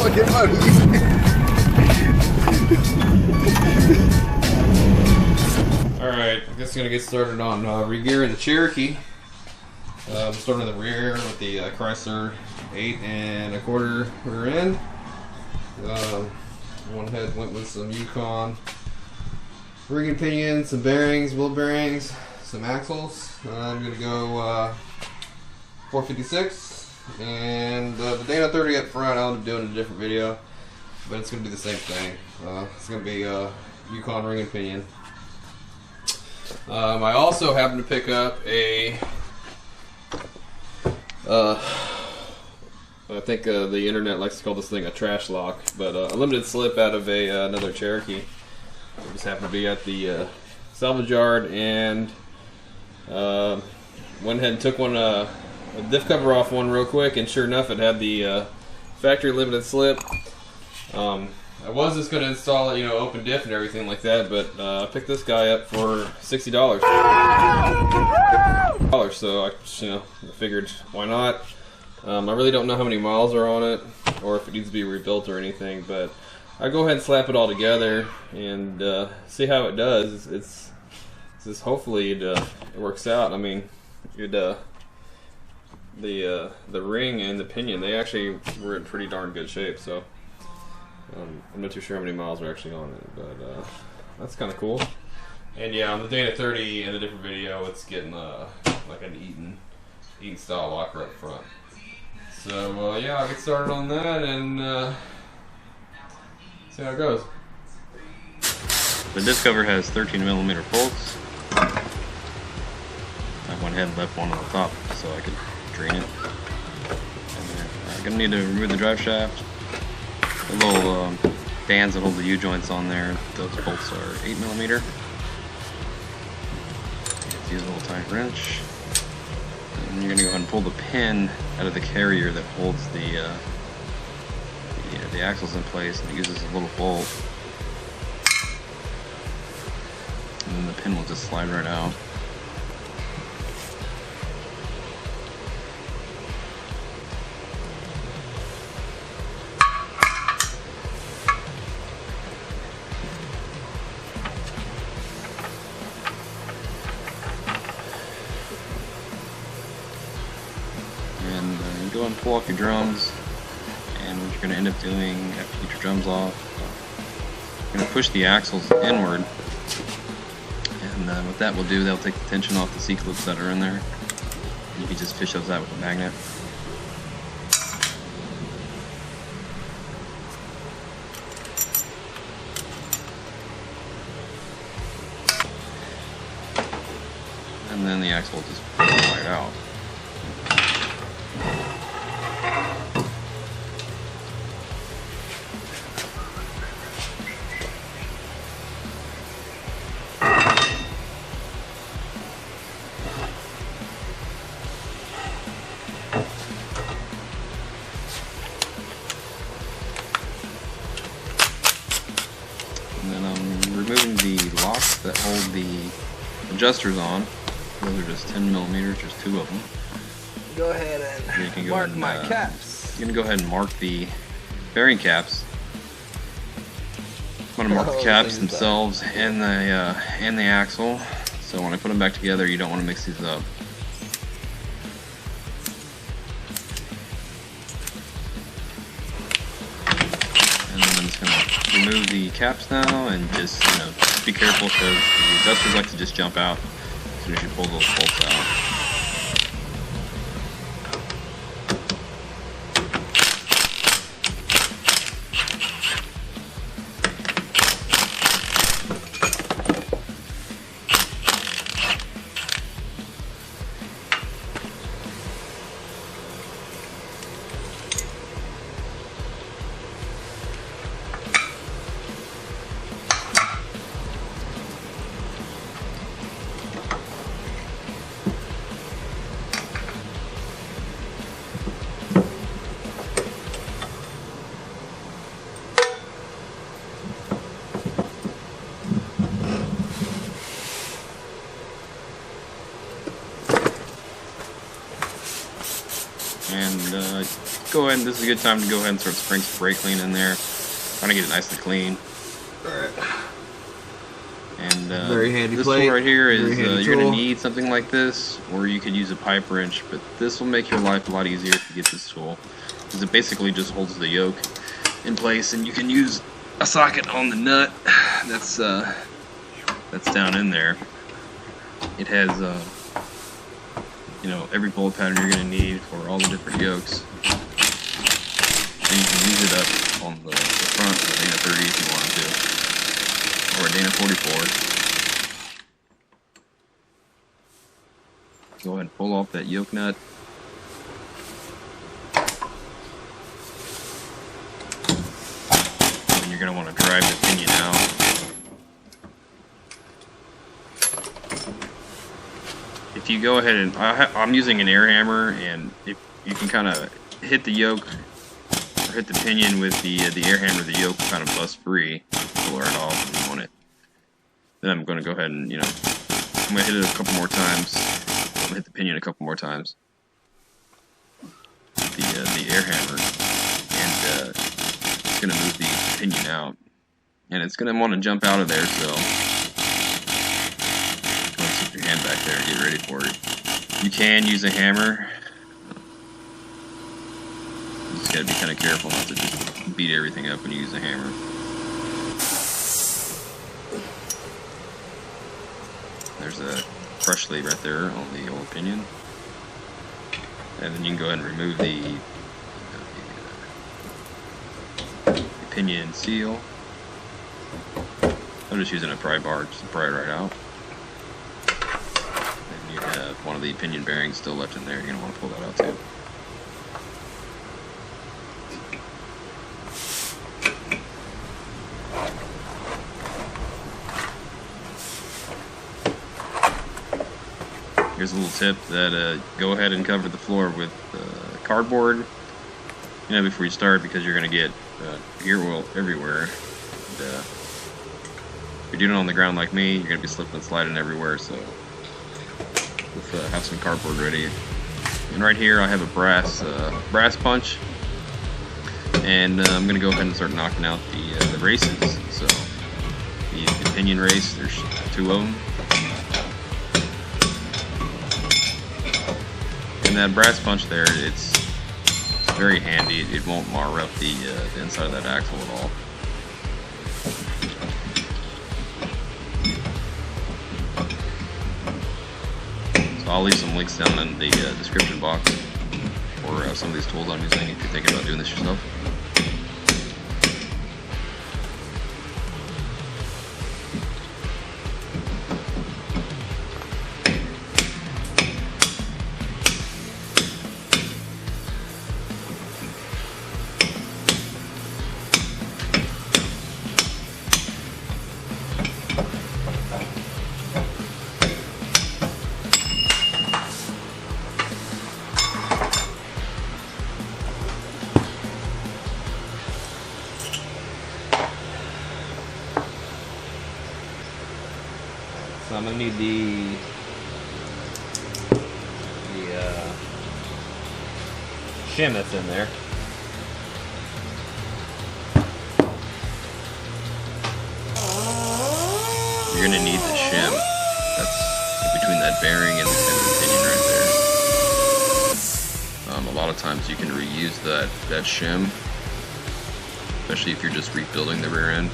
fucking money. Alright, I guess I'm gonna get started on ReGear in the Cherokee. I'm starting in the rear with the Chrysler 8 1/4 rear end. Went with some Yukon ring and pinion, some bearings, wheel bearings, some axles. I'm gonna go 456, and the Dana 30 up front I'll end up doing in a different video, but it's gonna be the same thing. It's gonna be Yukon ring and pinion. I also happened to pick up a I think the internet likes to call this thing a trash lock, but a limited slip out of another Cherokee. It just happened to be at the salvage yard, and went ahead and took a diff cover off one real quick, and sure enough, it had the factory limited slip. I was just going to install it, open diff and everything like that, but I picked this guy up for $60. So I figured, why not? I really don't know how many miles are on it, or if it needs to be rebuilt or anything, but I'll go ahead and slap it all together and see how it does. It's just hopefully it works out. I mean, the ring and the pinion, they actually were in pretty darn good shape, so I'm not too sure how many miles are actually on it, but that's kind of cool. And yeah, on the Dana 30 in a different video, it's getting like an Eaton style locker up front. So yeah, I'll get started on that and see how it goes. The disc cover has 13mm bolts. I went ahead and left one on the top so I could drain it. And I'm gonna need to remove the drive shaft. The little bands that hold the U-joints on there, those bolts are 8mm. Let's use a little tiny wrench. And you're going to go ahead and pull the pin out of the carrier that holds the axles in place, and it uses a little bolt. And then the pin will just slide right out. Go and pull off your drums, and what you're going to end up doing after you get your drums off, you're going to push the axles inward, and what that will do, that'll take the tension off the C-clips that are in there. You can just fish those out with a magnet. And then the axle will just pull right out. Removing the locks that hold the adjusters on. Those are just 10mm, just 2 of them. Go ahead and mark my caps. You're going to go ahead and mark the bearing caps. I'm going to mark the caps themselves and the axle. So when I put them back together, you don't want to mix these up. Remove the caps now, and just be careful, because the adjusters like to just jump out as soon as you pull those bolts out. And go ahead and this is a good time to go ahead and start spraying some brake clean in there. Trying to get it nice and clean. Alright. And very handy this plate. tool right here is you're tool. going to need something like this, or you could use a pipe wrench, but this will make your life a lot easier if you get this tool, because it basically just holds the yoke in place, and you can use a socket on the nut that's down in there. It has you know, every bolt pattern you're going to need for all the different yokes. And you can use it up on the front of a Dana 30 if you want to, or a Dana 44. Go ahead and pull off that yoke nut. And you're going to want to drive the pinion out. If you go ahead and I'm using an air hammer, and if you can kind of hit the yoke or hit the pinion with the air hammer, the yoke will kind of bust free. Pull it off if you want it. Then I'm going to go ahead and, you know, I'm going to hit it a couple more times. I'm going to hit the pinion a couple more times. The air hammer, and it's going to move the pinion out, and it's going to want to jump out of there. So your hand back there and get ready for it. You can use a hammer. You just gotta be kind of careful not to just beat everything up when you use a hammer. There's a crush sleeve right there on the old pinion. And then you can go ahead and remove the pinion seal. I'm just using a pry bar just to pry it right out. You have one of the pinion bearings still left in there. You're going to want to pull that out too. Here's a little tip that go ahead and cover the floor with cardboard, you know, before you start, because you're going to get gear oil everywhere. And, if you're doing it on the ground like me, you're going to be slipping and sliding everywhere. So have some cardboard ready. And right here I have a brass punch, and I'm going to go ahead and start knocking out the races. So the pinion race, there's 2 of them, and that brass punch there, it's very handy. It won't mar up the inside of that axle at all. I'll leave some links down in the description box for some of these tools I'm using if you're thinking about doing this yourself. So I'm gonna need the shim that's in there. You're gonna need the shim that's between that bearing and the pinion right there. A lot of times you can reuse that shim, especially if you're just rebuilding the rear end.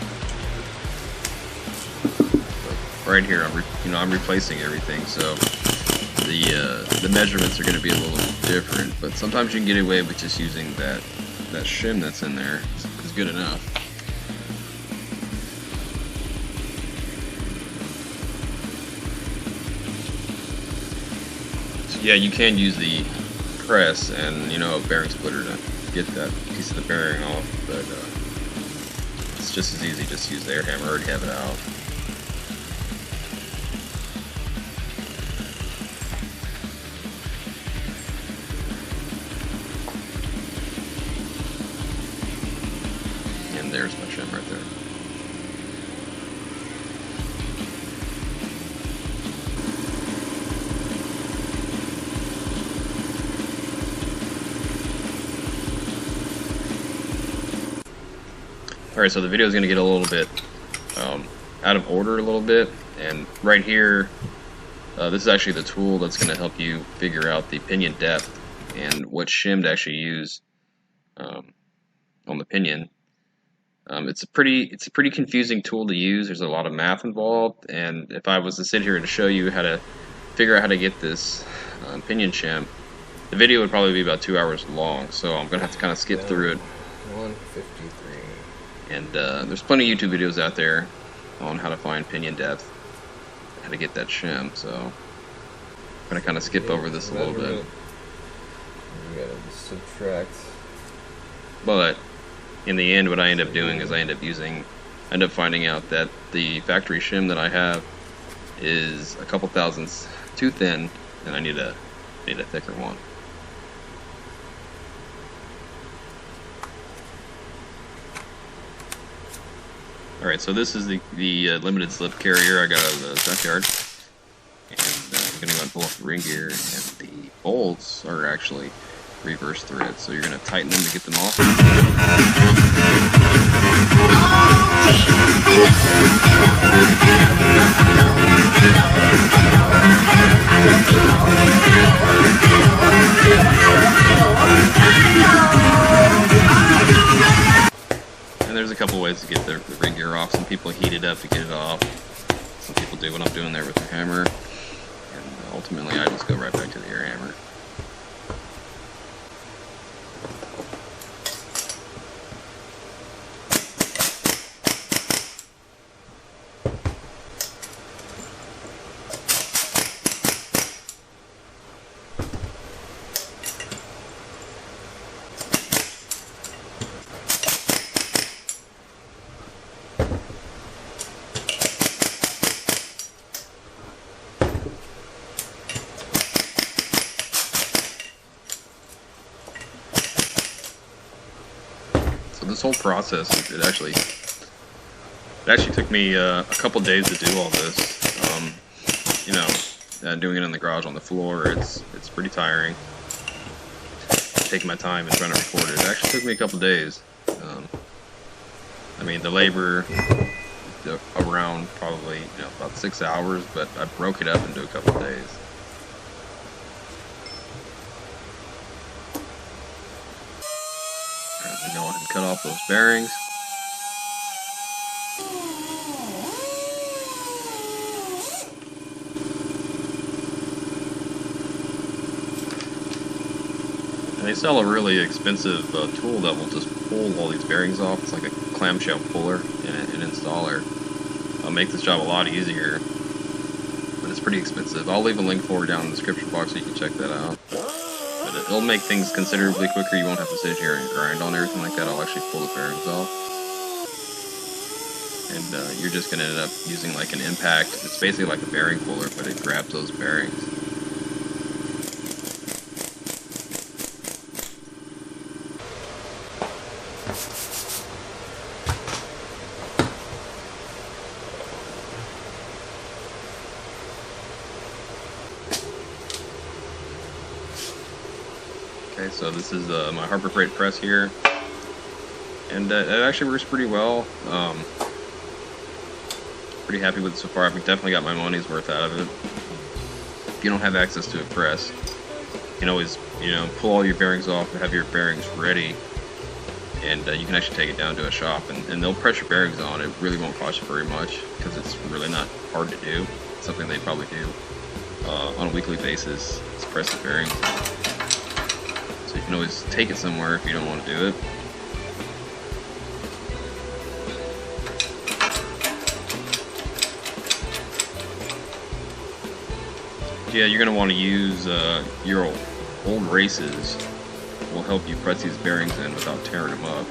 Right here, I'm replacing everything, so the measurements are going to be a little different. But sometimes you can get away with just using that shim that's in there. It's good enough. So yeah, you can use the press and a bearing splitter to get that piece of the bearing off, but it's just as easy just to use the air hammer. I already have it out. And there's my shim right there. Alright, so the video is going to get a little bit out of order a little bit, and right here, this is actually the tool that's going to help you figure out the pinion depth and what shim to actually use on the pinion. It's a pretty confusing tool to use. There's a lot of math involved, and if I was to sit here and show you how to figure out how to get this pinion shim, the video would probably be about 2 hours long, so I'm going to have to kind of skip through it. 153. And there's plenty of YouTube videos out there on how to find pinion depth, how to get that shim, so I'm going to kind of skip over this a little bit. You gotta subtract. But in the end, what I end up doing is I end up finding out that the factory shim that I have is a couple thousandths too thin, and I need a thicker one. Alright, so this is the limited slip carrier I got out of the junkyard, and I'm going to go and pull off the ReGear, and the bolts are actually reverse thread, so you're going to tighten them to get them off. And there's a couple ways to get the ReGear off. Some people heat it up to get it off. Some people do what I'm doing there with the hammer. And ultimately I just go right back to the air hammer. This whole process, it actually took me a couple days to do all this. You know, doing it in the garage on the floor, it's pretty tiring. Taking my time and trying to record it. It actually took me a couple days. I mean, the labor around probably about 6 hours, but I broke it up into a couple days. Go ahead and cut off those bearings. And they sell a really expensive tool that will just pull all these bearings off. It's like a clamshell puller and an installer. It'll make this job a lot easier, but it's pretty expensive. I'll leave a link for it down in the description box so you can check that out. But it'll make things considerably quicker. You won't have to sit here and grind on everything like that. I'll actually pull the bearings off. And you're just going to end up using like an impact. It's basically like a bearing puller, but it grabs those bearings. Okay, so this is my Harbor Freight press here, and it actually works pretty well. Pretty happy with it so far. I've definitely got my money's worth out of it. If you don't have access to a press, you can always, pull all your bearings off and have your bearings ready, and you can actually take it down to a shop, and they'll press your bearings on. It really won't cost you very much because it's really not hard to do. It's something they probably do on a weekly basis. Is press the bearings. You can always take it somewhere if you don't want to do it. Yeah, you're going to want to use your old races. Will help you press these bearings in without tearing them up.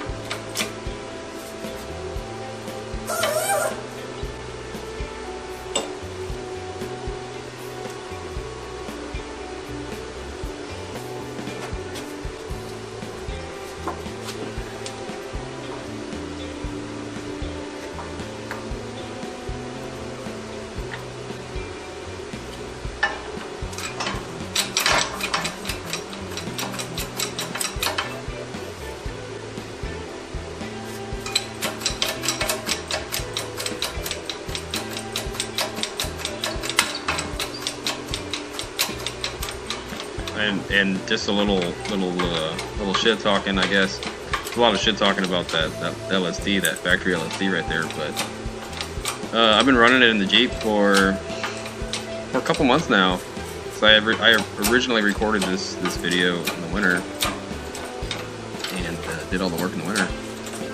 And just a little shit talking, I guess. A lot of shit talking about that LSD, that factory LSD right there. But I've been running it in the Jeep for a couple months now. So I originally recorded this video in the winter and did all the work in the winter.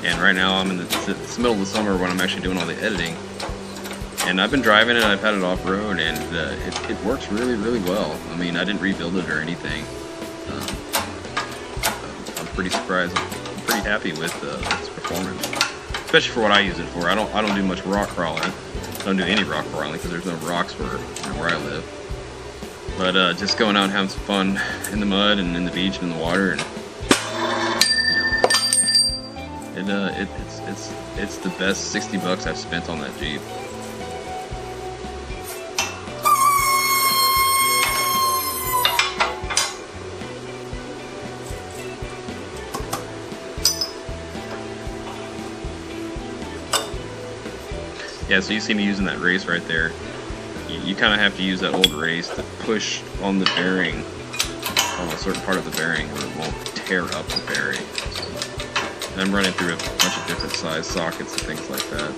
And right now I'm in the middle of the summer when I'm actually doing all the editing. And I've been driving it, I've had it off-road, and it works really, really well. I mean, I didn't rebuild it or anything. I'm pretty surprised. I'm pretty happy with its performance, especially for what I use it for. I don't do much rock crawling. I don't do any rock crawling because there's no rocks where I live. But just going out and having some fun in the mud and in the beach and in the water, and it's the best $60 I've spent on that Jeep. Yeah, so you see me using that race right there. You kind of have to use that old race to push on the bearing, on a certain part of the bearing, or it won't tear up the bearing. And I'm running through a bunch of different size sockets and things like that,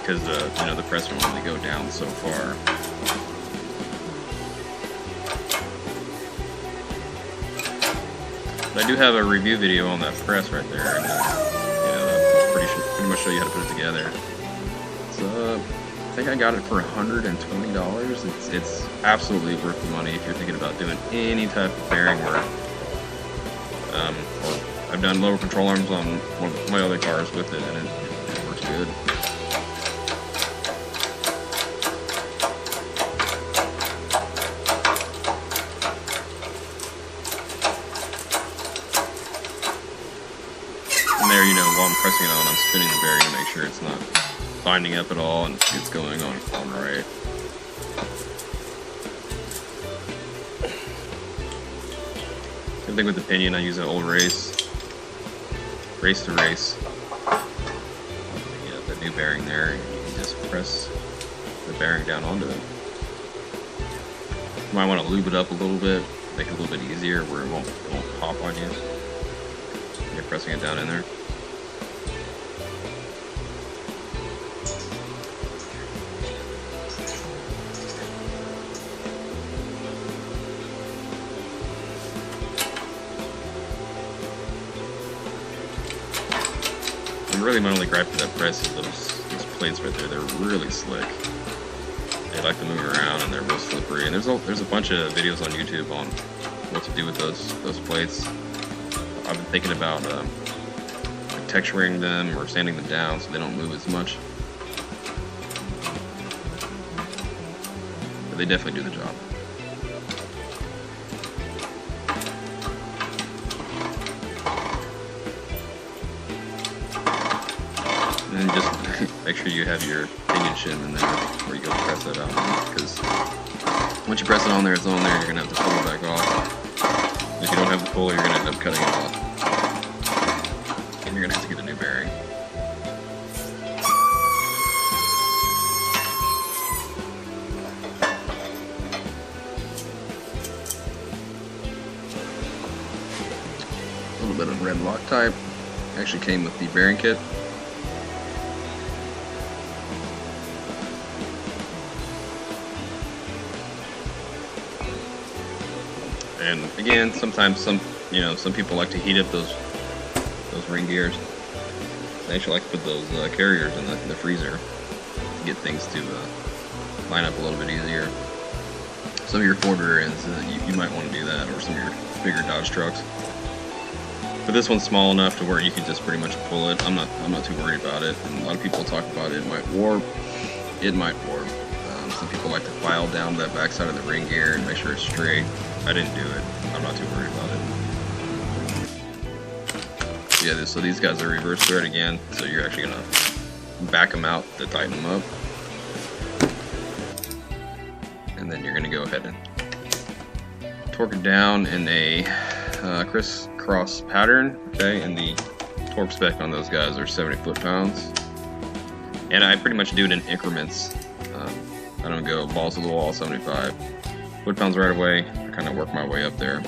because you know, the press will only go down so far. But I do have a review video on that press right there, and yeah, pretty much show you how to put it together. I think I got it for $120. It's absolutely worth the money if you're thinking about doing any type of bearing work. Or I've done lower control arms on one of my other cars with it, and it works good. And there, you know, while I'm pressing it on, I'm spinning the bearing to make sure it's not binding up at all and it's going on right. Same thing with the pinion. I use an old race to race. Yeah, the new bearing there, and you can just press the bearing down onto it. You might want to lube it up a little bit, make it a little bit easier where it won't pop on you. You're pressing it down in there. Really, my only gripe with that press is those plates right there. They're really slick. They like to move around and they're real slippery. And there's a bunch of videos on YouTube on what to do with those plates. I've been thinking about texturing them or sanding them down so they don't move as much. But they definitely do the job. And just make sure you have your pinion shim in there before you go press that out, because once you press it on there, it's on there, you're going to have to pull it back off. If you don't have the puller, you're going to end up cutting it off. And you're going to have to get a new bearing. A little bit of red Loctite. Actually came with the bearing kit. And again, sometimes some people like to heat up those ring gears. They actually like to put those carriers in the freezer to get things to line up a little bit easier. Some of your Ford rear ends, you might want to do that, or some of your bigger Dodge trucks. But this one's small enough to where you can just pretty much pull it. I'm not too worried about it. And a lot of people talk about it might warp. It might warp. Some people like to file down that backside of the ring gear and make sure it's straight. I didn't do it. I'm not too worried about it. Yeah, so these guys are reverse thread again, so you're actually gonna back them out to tighten them up, and then you're gonna go ahead and torque it down in a crisscross pattern. Okay, and the torque spec on those guys are 70 foot-pounds, and I pretty much do it in increments. I don't go balls to the wall 75 foot-pounds right away. I kind kind of work my way up there.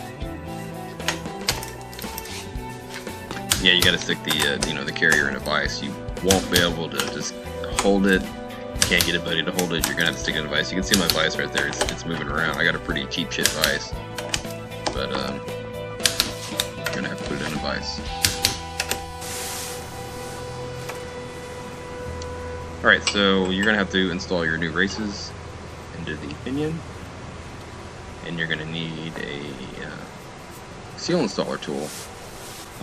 Yeah, you got to stick the you know, the carrier in a vise. You won't be able to just hold it. You can't get a buddy to hold it. You're gonna have to stick it in a vise. You can see my vise right there. It's moving around. I got a pretty cheap shit vise, but I'm gonna have to put it in a vise. All right, so you're gonna have to install your new races into the pinion, and you're gonna need a seal installer tool.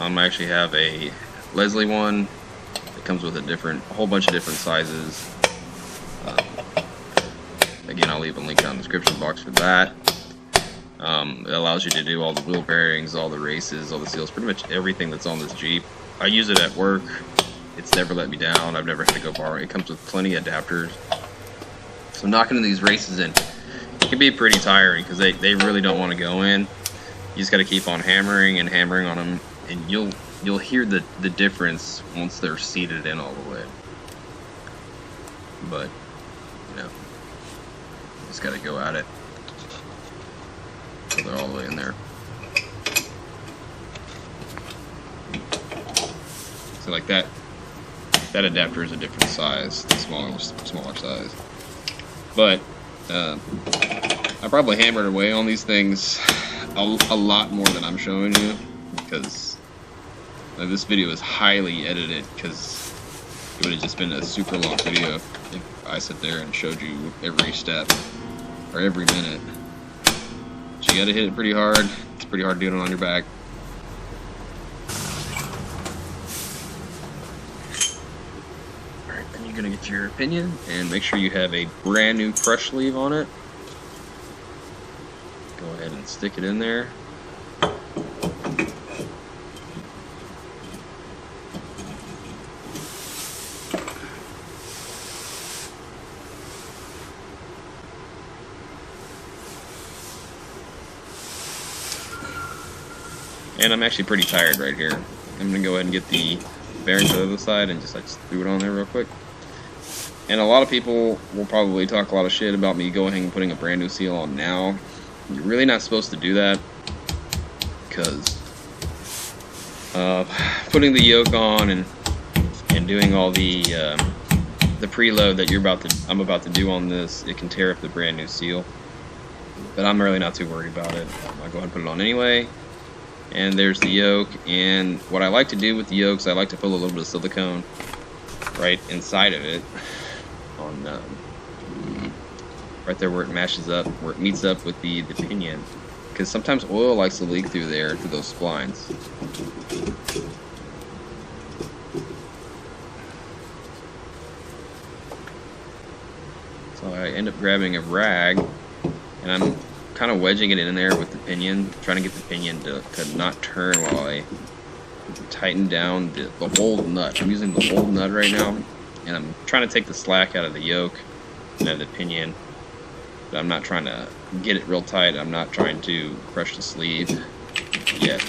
I actually have a Lsd one. It comes with a whole bunch of different sizes. Again, I'll leave a link down in the description box for that. It allows you to do all the wheel bearings, all the races, all the seals, pretty much everything that's on this Jeep. I use it at work. It's never let me down. I've never had to go borrow it. It comes with plenty of adapters. So knocking these races in, it can be pretty tiring because they really don't want to go in. You just got to keep on hammering and hammering on them, and you'll hear the difference once they're seated in all the way. But you know, just got to go at it until they're all the way in there. So like that adapter is a different size, the smaller size. But I probably hammered away on these things a lot more than I'm showing you, because this video is highly edited, because it would have just been a super long video if I sit there and showed you every step or every minute. But you gotta hit it pretty hard. It's pretty hard doing it on your back. Alright, then you're gonna get your pinion and make sure you have a brand new crush sleeve on it. Go ahead and stick it in there. And I'm actually pretty tired right here. I'm gonna go ahead and get the bearings on the other side and just threw it on there real quick. And a lot of people will probably talk a lot of shit about me going and putting a brand new seal on now. You're really not supposed to do that, because putting the yoke on and doing all the preload that I'm about to do on this, it can tear up the brand new seal. But I'm really not too worried about it. I'll go ahead and put it on anyway. And there's the yoke, and what I like to do with the yokes, I like to put a little bit of silicone right inside of it, on right there where it matches up, where it meets up with the pinion, because sometimes oil likes to leak through there, through those splines. So I end up grabbing a rag, and I'm kind of wedging it in there with the pinion, trying to get the pinion to not turn while I tighten down the whole nut. I'm using the whole nut right now, and I'm trying to take the slack out of the yoke and out of the pinion, but I'm not trying to get it real tight. I'm not trying to crush the sleeve yet.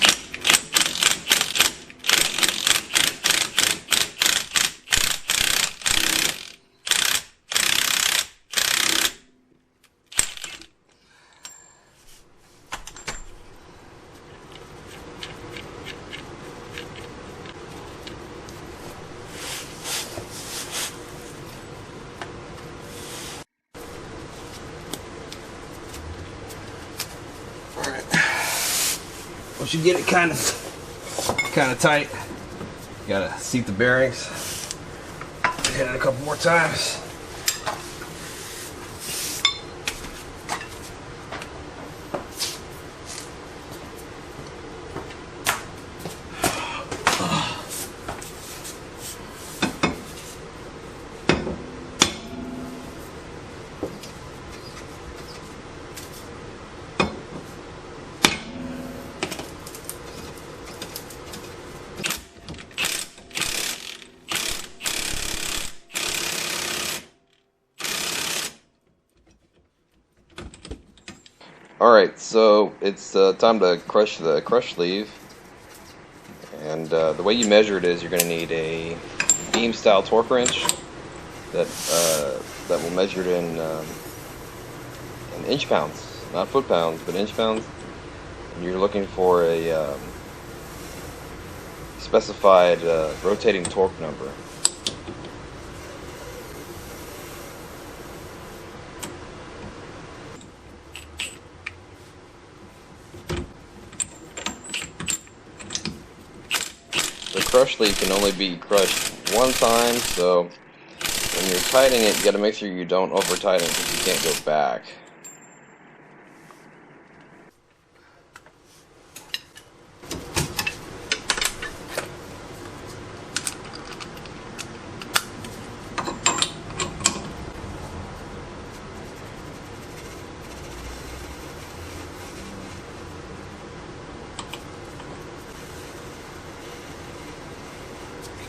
Once you get it kind of tight, you gotta seat the bearings. Hit it a couple more times. Alright, so it's time to crush the crush sleeve, and the way you measure it is you're going to need a beam style torque wrench that will measure it in inch pounds, not foot-pounds, but inch-pounds, and you're looking for a specified rotating torque number. The crush lead can only be crushed one time, so when you're tightening it, you got to make sure you don't over-tighten it because you can't go back.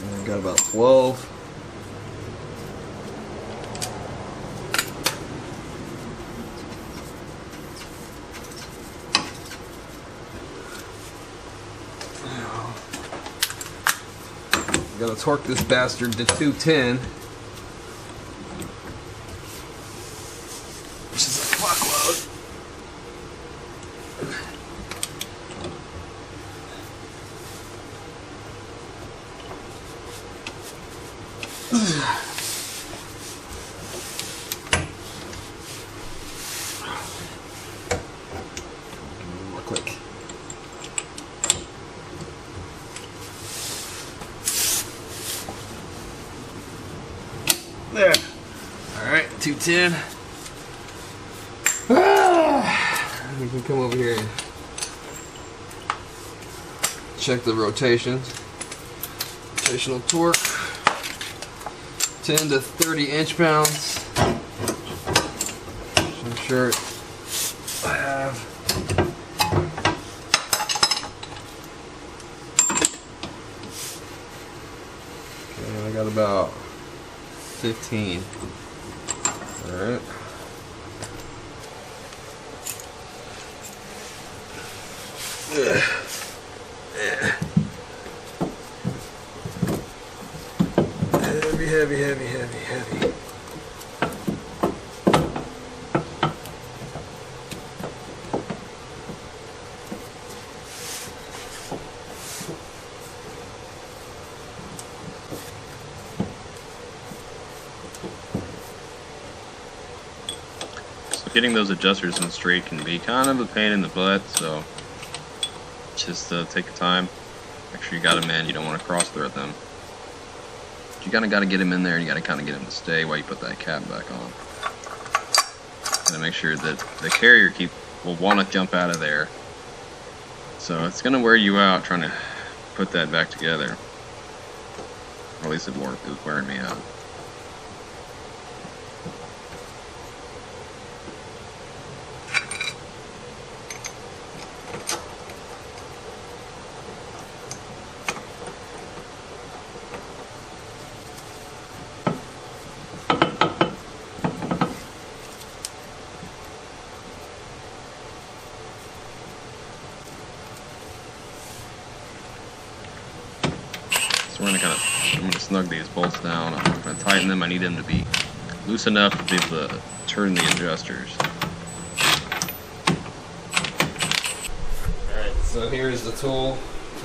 I got about 12. Gotta torque this bastard to 210, which is a fuckload. More click. There. Alright, 210. We can come over here and check the rotations. Rotational torque. 10 to 30 inch-pounds. I'm sure I have. Okay, I got about 15. Alright. Heavy. Getting those adjusters in straight can be kind of a pain in the butt, so just take your time. Make sure you got them in. You don't want to cross thread them. But you got to get them in there, and you got to kind of get them to stay while you put that cap back on. Got to make sure that the carrier will want to jump out of there. So it's going to wear you out trying to put that back together. Or at least it was wearing me out. So I'm going to snug these bolts down. I'm going to tighten them. I need them to be loose enough to be able to turn the adjusters. Alright, so here's the tool.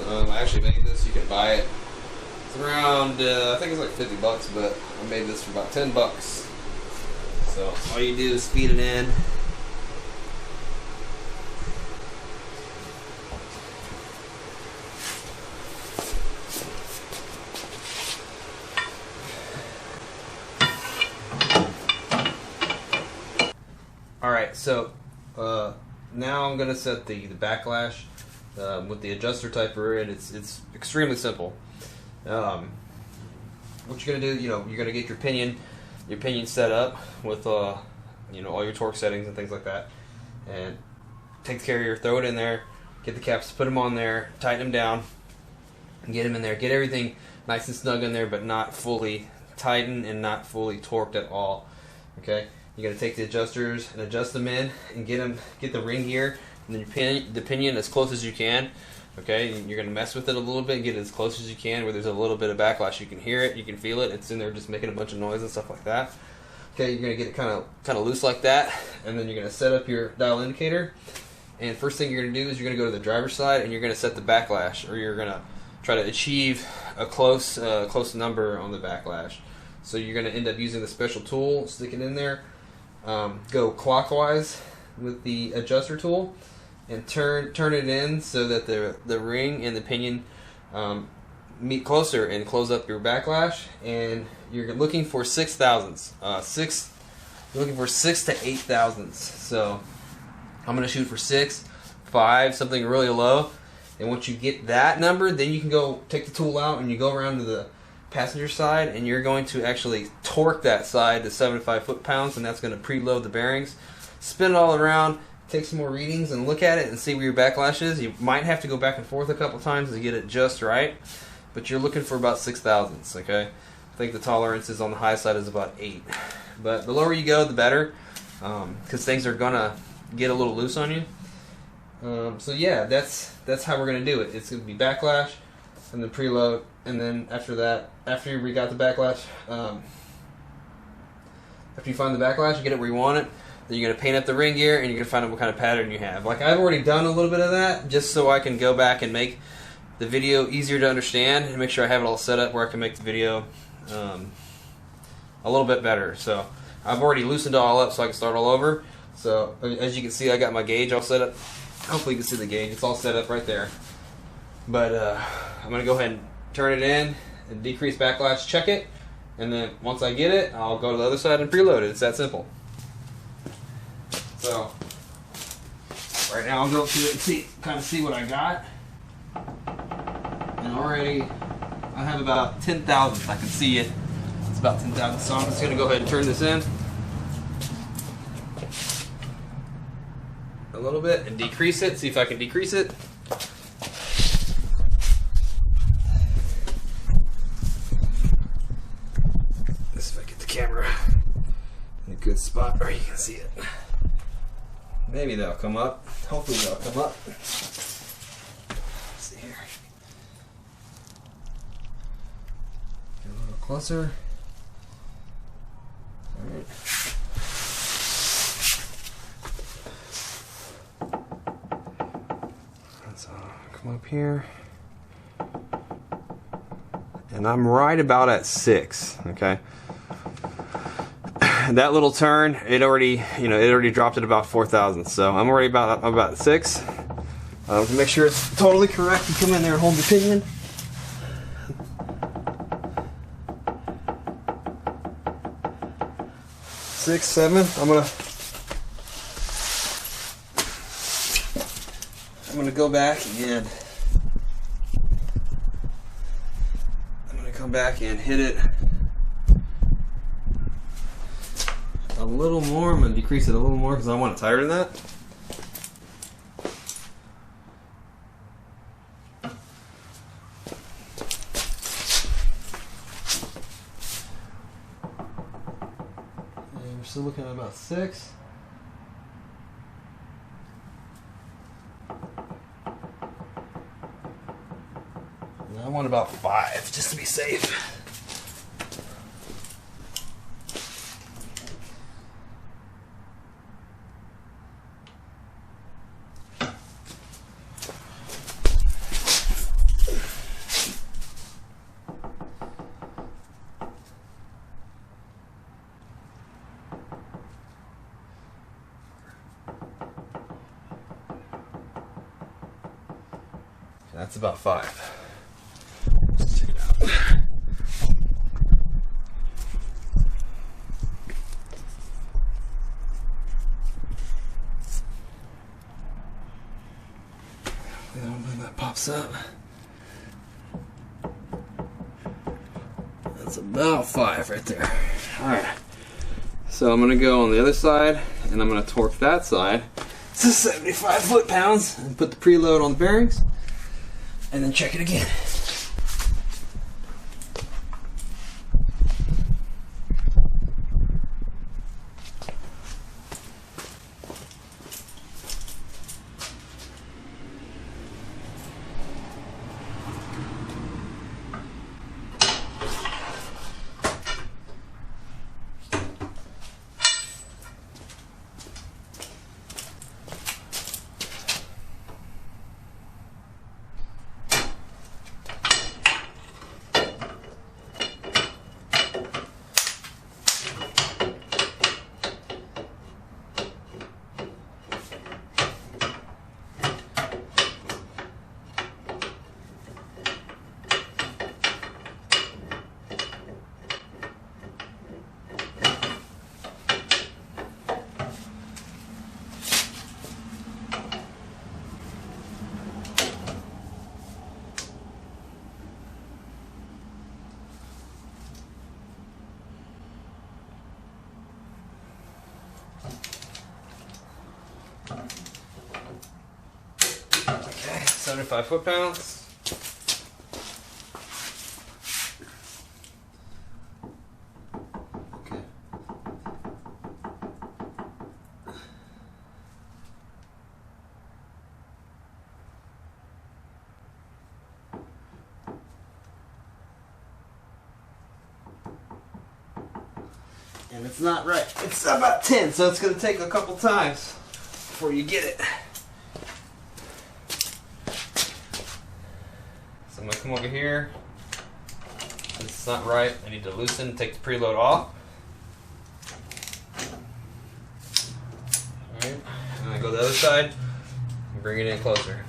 I actually made this. You can buy it. It's around, I think it's like 50 bucks, but I made this for about 10 bucks. So all you do is feed it in. Alright, so now I'm going to set the Backlash with the adjuster type we're in. It's extremely simple. What you're going to do, you're going to get your pinion set up with all your torque settings and things like that, and take the carrier, throw it in there, get the caps, put them on there, tighten them down, and get them in there. Get everything nice and snug in there, but not fully tightened and not fully torqued at all. Okay, you got to take the adjusters and adjust them in, and get the ring gear and then the pinion as close as you can. Okay, you're going to mess with it a little bit, get it as close as you can where there's a little bit of backlash. You can hear it, you can feel it, it's in there just making a bunch of noise and stuff like that. Okay, you're gonna get it kind of loose like that, and then you're gonna set up your dial indicator. And first thing you're gonna do is you're gonna go to the driver's side and you're gonna set the backlash, or you're gonna try to achieve a close number on the backlash. So you're gonna end up using the special tool, stick it in there, go clockwise with the adjuster tool, and turn it in so that the ring and the pinion meet closer and close up your backlash. And you're looking for 6 thousandths. You're looking for 6 to 8 thousandths. So I'm gonna shoot for 6, 5, something really low. And once you get that number, then you can go take the tool out and you go around to the passenger side, and you're going to actually torque that side to 75 foot-pounds, and that's going to preload the bearings. Spin it all around, take some more readings, and look at it and see where your backlash is. You might have to go back and forth a couple times to get it just right, but you're looking for about 6 thousandths. Okay, I think the tolerances on the high side is about 8, but the lower you go, the better, because things are gonna get a little loose on you. So yeah, that's how we're gonna do it. It's gonna be backlash and then preload, and then after that, after we got the backlash, after you find the backlash, you get it where you want it. Then you're gonna paint up the ring gear, and you're gonna find out what kind of pattern you have. Like, I've already done a little bit of that, just so I can go back and make the video easier to understand and make sure I have it all set up where I can make the video a little bit better. So I've already loosened it all up so I can start all over. So as you can see, I got my gauge all set up. Hopefully you can see the gauge. It's all set up right there. But I'm going to go ahead and turn it in and decrease backlash, check it, and then once I get it, I'll go to the other side and preload it. It's that simple. So right now I'll go through it and kind of see what I got. And already I have about 10 thousandths. I can see it. It's about 10 thousandths. So I'm just going to go ahead and turn this in a little bit and decrease it. See if I can decrease it. Let's see if I get the camera in a good spot where you can see it. Maybe that'll come up. Hopefully that'll come up. Let's see here. Get a little closer. All right. So come up here, and I'm right about at 6. Okay. That little turn, it already dropped at about 4 thousandths. So I'm already about 6. To make sure it's totally correct, you come in there and hold the pinion. Six, 7. I'm gonna go back and I'm gonna come back and hit it a little more. I'm gonna decrease it a little more because I want it tighter than that. And we're still looking at about 6. I want about 5, just to be safe. That's about 5. When that pops up, that's about 5 right there. Alright, so I'm going to go on the other side and I'm going to torque that side to 75 foot-pounds and put the preload on the bearings and then check it again. 75 foot-pounds. Okay. And it's not right. It's about 10, so it's going to take a couple times before you get it. So I'm going to come over here. This is not right. I need to loosen, take the preload off. Alright, and I go to the other side and bring it in closer.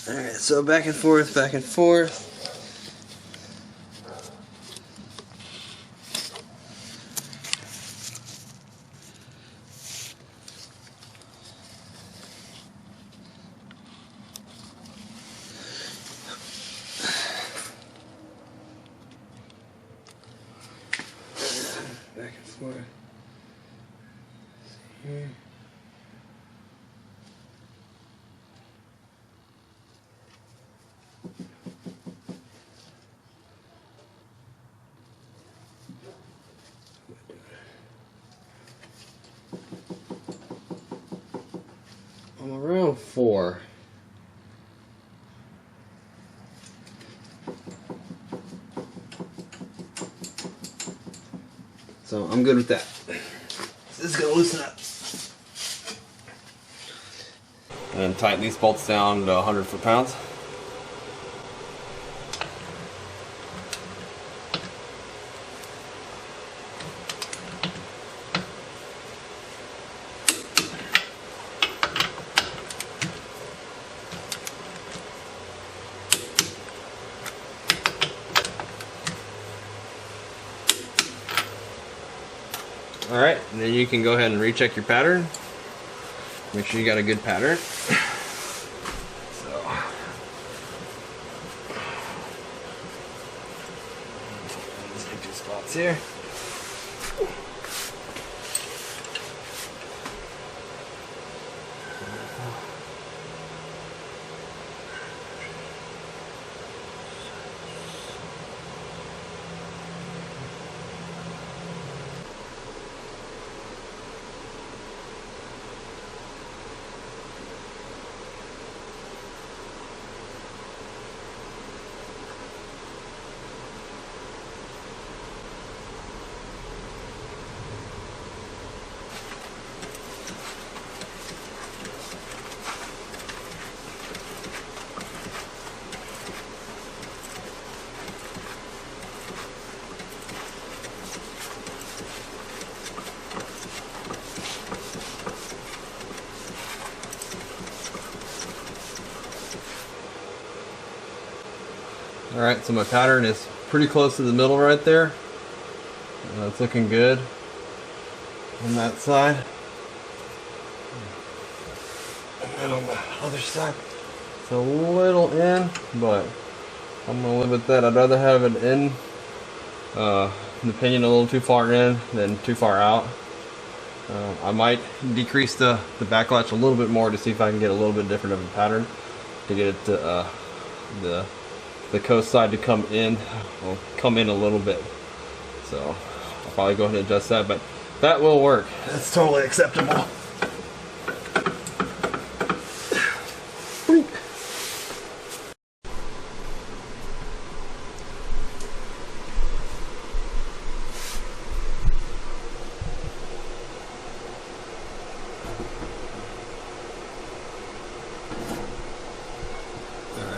Alright, so back and forth, back and forth. Back and forth. Here. I'm around 4. So I'm good with that. This is gonna loosen up. And tighten these bolts down to 100 foot-pounds. Alright, and then you can go ahead and recheck your pattern. Make sure you got a good pattern. So, these empty spots here. Alright, so my pattern is pretty close to the middle right there. It's looking good on that side. And then on the other side, it's a little in, but I'm going to live with that. I'd rather have it in, the pinion a little too far in than too far out. I might decrease the backlash a little bit more to see if I can get a little bit different of a pattern to get it to, the coast side to come in a little bit. So I'll probably go ahead and adjust that, but that will work. That's totally acceptable.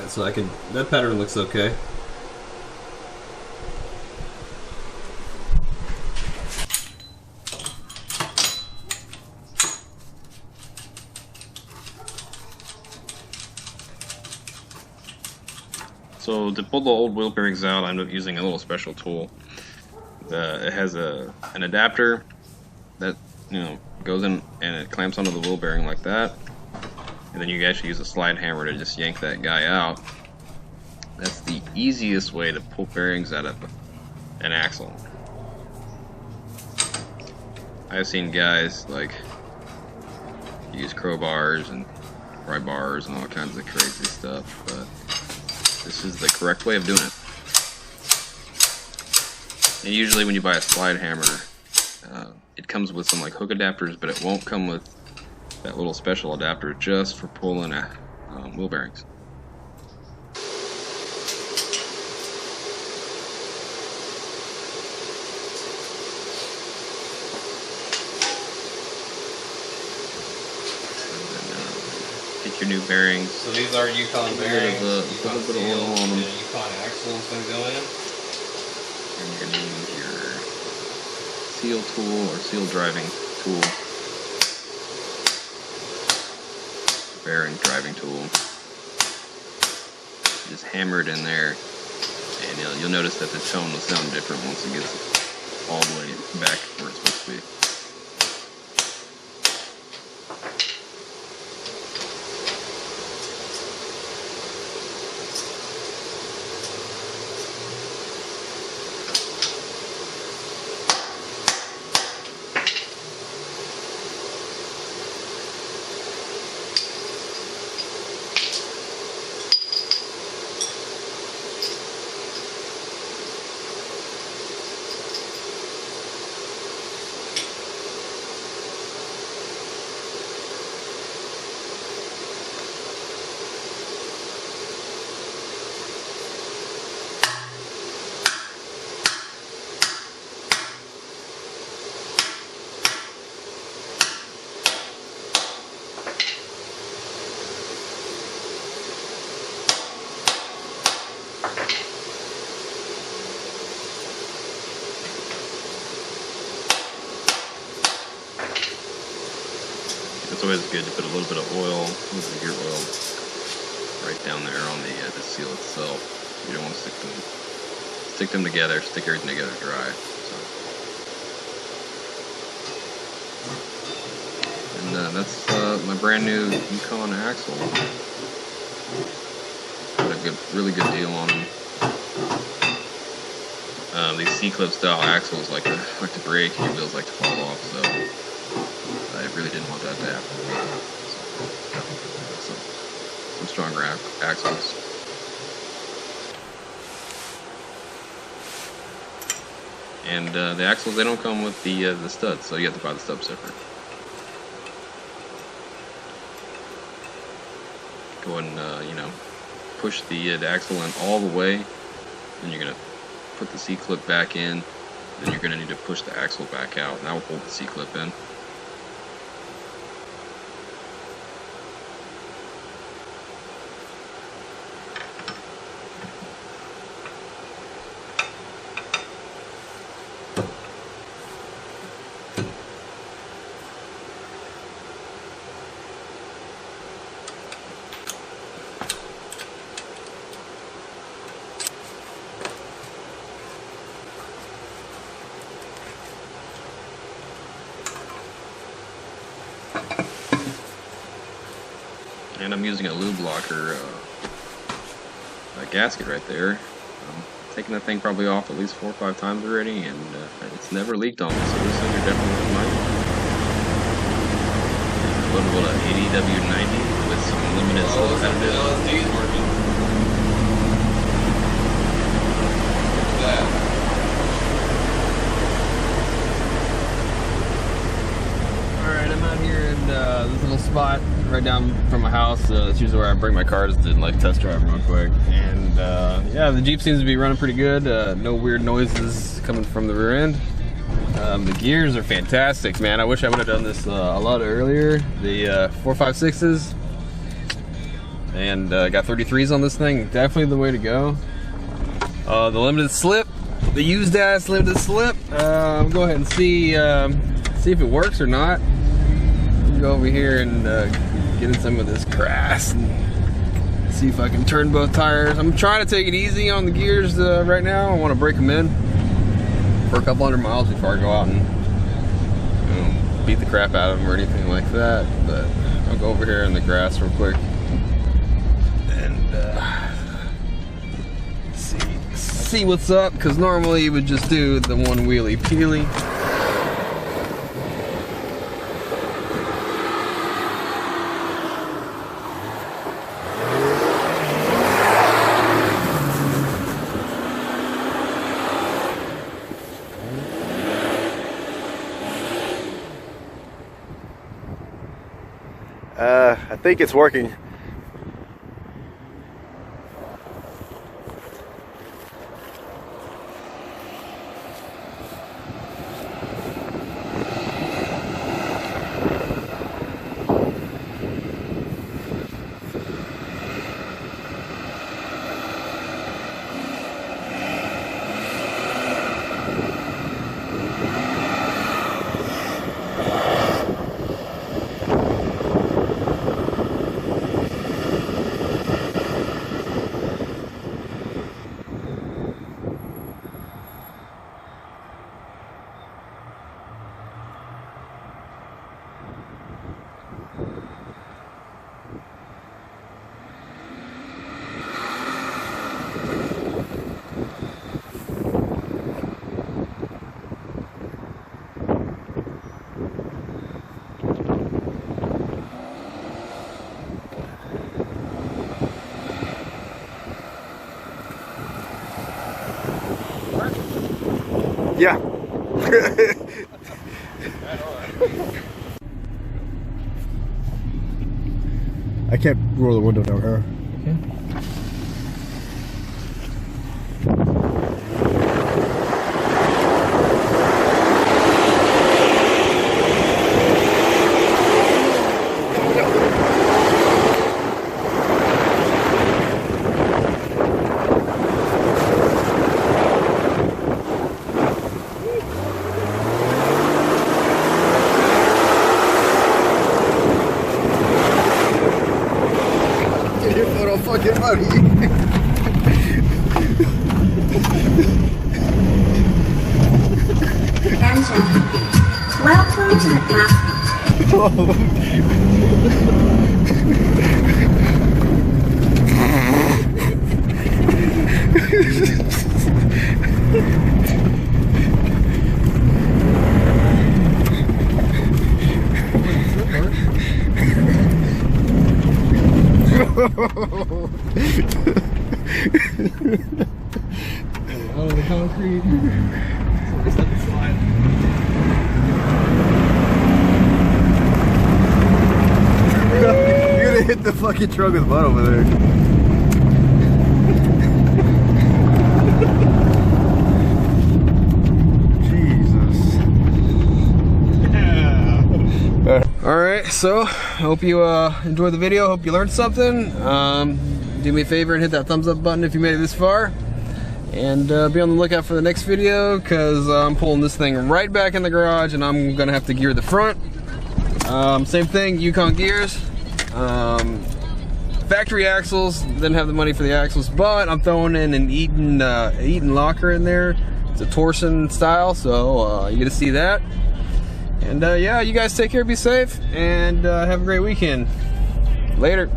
So that pattern looks okay. So to pull the old wheel bearings out, I ended up using a little special tool. It has an adapter that goes in and it clamps onto the wheel bearing like that. And then you can actually use a slide hammer to just yank that guy out. easiest way to pull bearings out of an axle. I've seen guys like use crowbars and pry bars and all kinds of crazy stuff, but this is the correct way of doing it. And usually when you buy a slide hammer, it comes with some like hook adapters, but it won't come with that little special adapter just for pulling wheel bearings. Get your new bearings. So these are Yukon bearings. Put a little bit of oil on them. The Yukon axle is going to go in. And you're going to use your seal tool or seal driving tool. Bearing driving tool. Just hammer it in there, and you'll notice that the tone will sound different once it gets all the way back where it's supposed to be. It's always good to put a little bit of oil, a little bit of gear oil, right down there on the seal itself. You don't want to stick them together, stick everything together dry. So. And that's my brand new Yukon axle. Got a really good deal on them. These C-clip style axles like to break, and your wheels like to fall off. So. I really didn't want that to happen. So, some stronger axles. And the axles, they don't come with the studs, so you have to buy the studs separate. Go ahead and push the axle in all the way. Then you're gonna put the C-clip back in. Then you're gonna need to push the axle back out, and that will hold the C-clip in. And I'm using a lube blocker gasket right there. Taking that thing probably off at least 4 or 5 times already, and it's never leaked on me, so this thing are definitely mine. A little bit of 80W90 with some limited slow additives. LSD's working. Look at that. Alright, I'm out here in this little spot right down from my house. That's usually where I bring my cars to like test drive real quick. And yeah, the Jeep seems to be running pretty good. No weird noises coming from the rear end. The gears are fantastic, man. I wish I would have done this a lot earlier. The 456s and got 33s on this thing. Definitely the way to go. The limited slip, the used ass limited slip. Go ahead and see if it works or not. Go over here and get in some of this grass and see if I can turn both tires. I'm trying to take it easy on the gears right now. I want to break them in for a couple hundred miles before I go out and beat the crap out of them or anything like that. But I'll go over here in the grass real quick and see what's up, because normally you would just do the one wheelie peelie. I think it's working. Yeah. I can't roll the window down, huh? Fucking money. Attention. Welcome to the Out of the concrete. Just let it slide. You're gonna hit the fucking truck with butt over there. Jesus. Yeah. Alright, so I hope you enjoyed the video. Hope you learned something. Do me a favor and hit that thumbs up button if you made it this far. And be on the lookout for the next video, because I'm pulling this thing right back in the garage and I'm gonna have to gear the front. Same thing, Yukon gears. Factory axles, didn't have the money for the axles, but I'm throwing in an Eaton locker in there. It's a torsion style, so you get to see that. And yeah, you guys take care, be safe, and have a great weekend. Later.